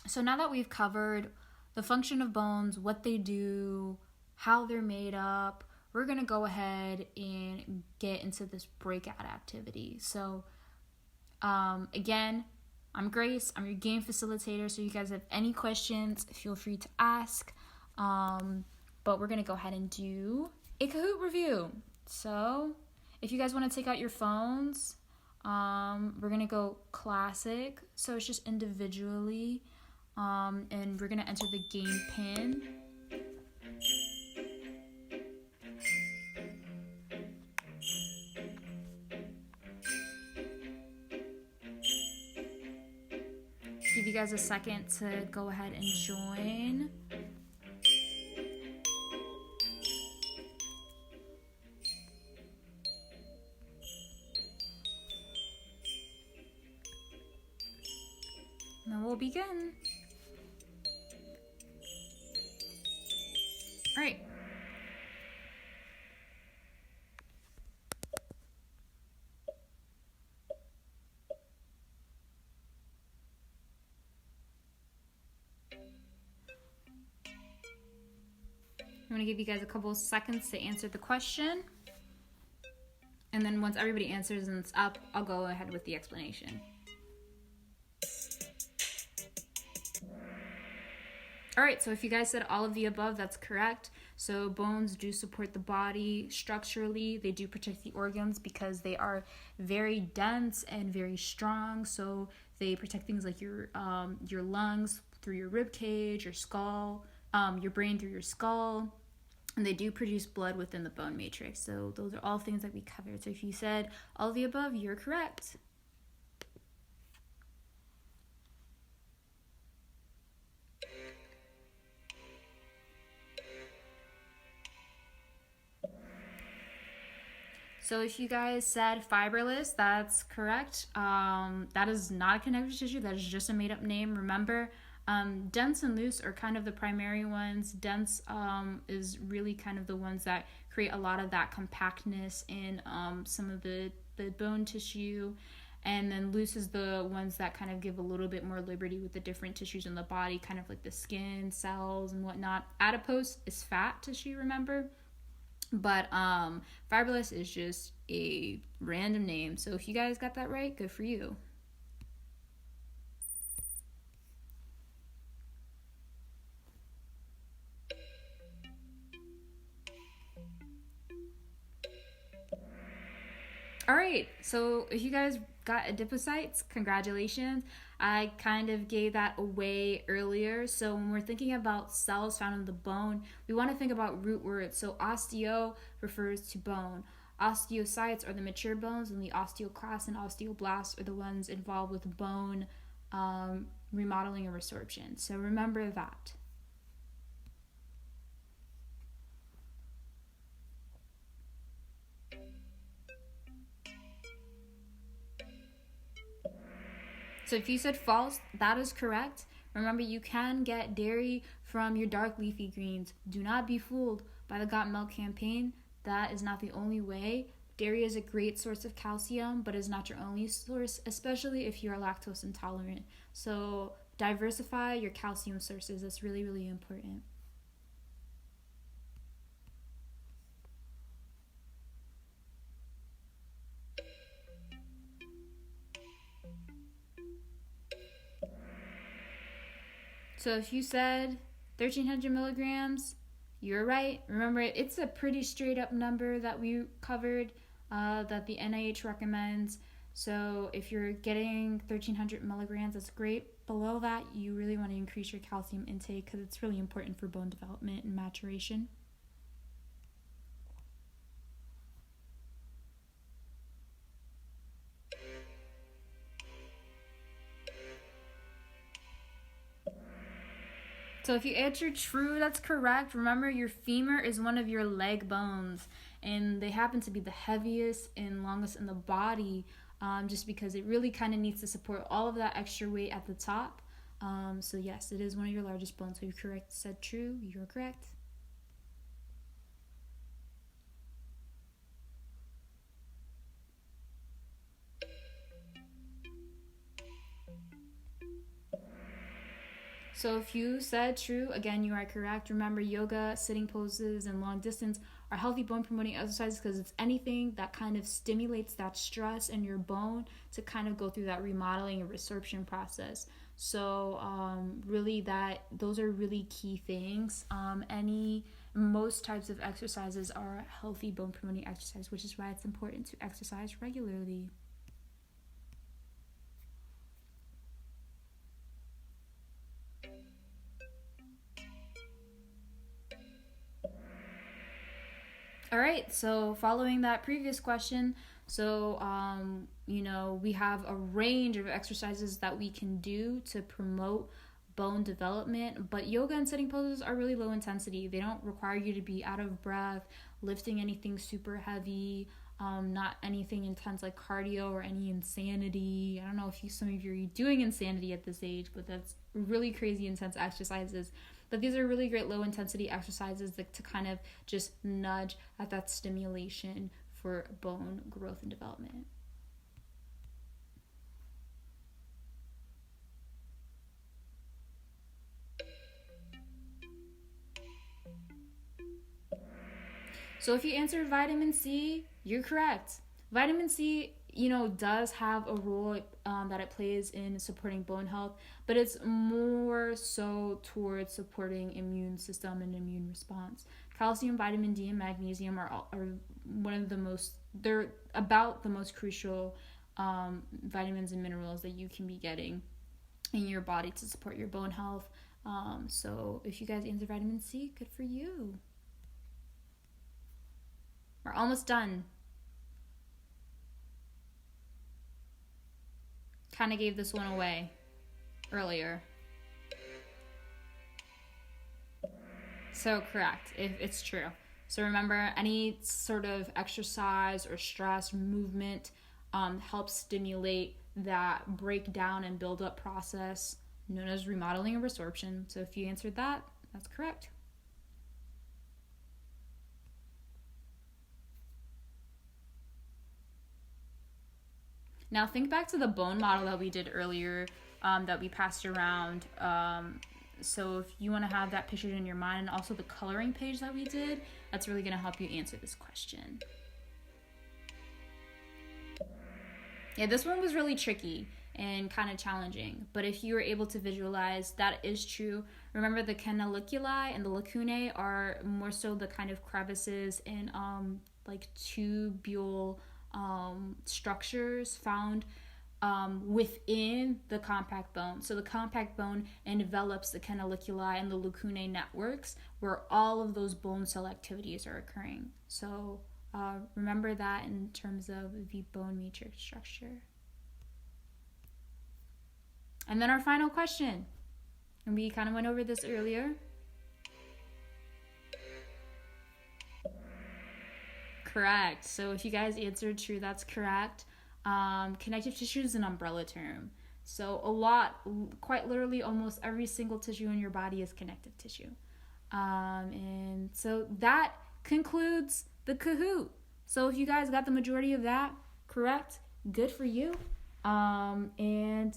So now that we've covered the function of bones, what they do, how they're made up, we're going to go ahead and get into this breakout activity. So again, I'm Grace. I'm your game facilitator. So you guys have any questions, feel free to ask. But we're going to go ahead and do a Kahoot review. So if you guys want to take out your phones, we're going to go classic. So it's just individually. And we're going to enter the game pin. Give you guys a second to go ahead and join. And then we'll begin. All right. I'm going to give you guys a couple of seconds to answer the question. And then once everybody answers and it's up, I'll go ahead with the explanation. All right, so if you guys said all of the above, that's correct. So bones do support the body structurally. They do protect the organs because they are very dense and very strong. So they protect things like your lungs through your rib cage, your skull, your brain through your skull. And they do produce blood within the bone matrix. So those are all things that we covered. So if you said all of the above, you're correct. So if you guys said fibrous, that's correct. That is not a connective tissue. That is just a made-up name. Remember, dense and loose are kind of the primary ones. Dense is really kind of the ones that create a lot of that compactness in some of the bone tissue. And then loose is the ones that kind of give a little bit more liberty with the different tissues in the body, kind of like the skin, cells, and whatnot. Adipose is fat tissue, remember? But fibrous is just a random name. So if you guys got that right, good for you. All right, so if you guys got adipocytes, congratulations. I kind of gave that away earlier. So when we're thinking about cells found in the bone, we want to think about root words. So osteo refers to bone. Osteocytes are the mature bones, and the osteoclasts and osteoblasts are the ones involved with bone remodeling and resorption. So remember that. So if you said false, that is correct. Remember, you can get dairy from your dark leafy greens. Do not be fooled by the Got Milk campaign. That is not the only way. Dairy is a great source of calcium, but is not your only source, especially if you are lactose intolerant. So diversify your calcium sources. That's really, really important. So if you said 1,300 milligrams, you're right. Remember, it's a pretty straight up number that we covered that the NIH recommends. So if you're getting 1,300 milligrams, that's great. Below that, you really want to increase your calcium intake because it's really important for bone development and maturation. So if you answered true, that's correct. Remember, your femur is one of your leg bones, and they happen to be the heaviest and longest in the body, just because it really kind of needs to support all of that extra weight at the top. So yes, it is one of your largest bones. So you correct said true. You're correct. So if you said true, again, you are correct. Remember, yoga, sitting poses, and long distance are healthy bone promoting exercises because it's anything that kind of stimulates that stress in your bone to kind of go through that remodeling and resorption process. So really those are really key things. Most types of exercises are healthy bone promoting exercise, which is why it's important to exercise regularly. All right, so following that previous question, we have a range of exercises that we can do to promote bone development, but yoga and sitting poses are really low intensity. They don't require you to be out of breath, lifting anything super heavy, not anything intense like cardio or any insanity. I don't know if some of you are doing insanity at this age, but that's really crazy intense exercises. But these are really great low intensity exercises to kind of just nudge at that stimulation for bone growth and development. So if you answered vitamin C, you're correct. Vitamin C, does have a role that it plays in supporting bone health, but it's more so towards supporting immune system and immune response. Calcium, vitamin D, and magnesium are one of the they're about the most crucial vitamins and minerals that you can be getting in your body to support your bone health. So if you guys answer vitamin C, good for you. We're almost done. Kind of gave this one away earlier. So correct, if it's true. So remember, any sort of exercise or stress, movement helps stimulate that breakdown and build-up process known as remodeling and resorption. So if you answered that, that's correct. Now think back to the bone model that we did earlier, that we passed around. So if you want to have that pictured in your mind, and also the coloring page that we did, that's really going to help you answer this question. Yeah, this one was really tricky and kind of challenging, but if you were able to visualize, that is true. Remember, the canaliculi and the lacunae are more so the kind of crevices and like tubule structures found within the compact bone. So the compact bone envelops the canaliculi and the lacunae networks where all of those bone cell activities are occurring. So remember that in terms of the bone matrix structure. And then our final question, and we kind of went over this earlier. Correct. So if you guys answered true, that's correct. Connective tissue is an umbrella term. So quite literally almost every single tissue in your body is connective tissue. And so that concludes the Kahoot. So if you guys got the majority of that correct, good for you. And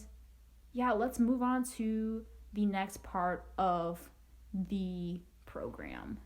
yeah, let's move on to the next part of the program.